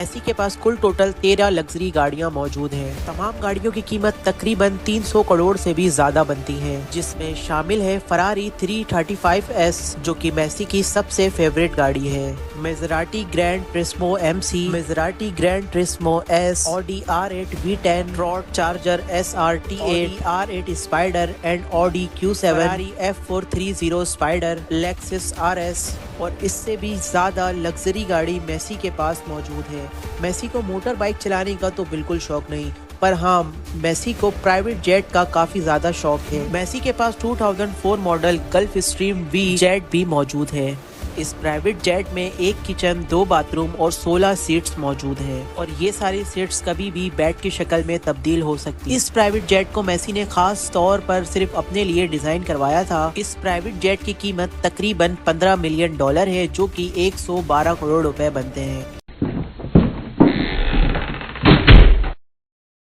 Messi के पास कुल total 13 luxury गाड़ियां मौजूद हैं। तमाम गाड़ियों की कीमत तकरीबन 300 करोड़ से भी ज्यादा बनती है, जिसमें शामिल है फरारी 335S जो कि मेसी की सबसे फेवरेट गाड़ी है, Maserati Gran Turismo MC, Maserati Gran Turismo S, Audi R8 V10, रॉड Charger SRT8, R8 Spyder and Audi Q7, Ferrari F430 Spyder, Lexus RS और इससे भी ज्यादा लग्जरी गाड़ी मेसी के पास मौजूद है। मेसी को मोटर बाइक चलाने का तो बिल्कुल शौक नहीं, पर हाँ, मेसी को प्राइवेट जेट का काफी ज्यादा शौक है। मेसी के पास 2004 model gulf stream V jet भी मौजूद है। इस प्राइवेट जेट में एक किचन, 2 बाथरूम और 16 सीट्स मौजूद है और ये सारी सीट्स कभी भी बेड की शक्ल में तब्दील हो सकती है। इस प्राइवेट जेट को मेसी ने खास तौर पर सिर्फ अपने लिए डिजाइन करवाया था। इस प्राइवेट जेट की कीमत तकरीबन $15 मिलियन है, जो कि 112 करोड़ रुपए बनते हैं।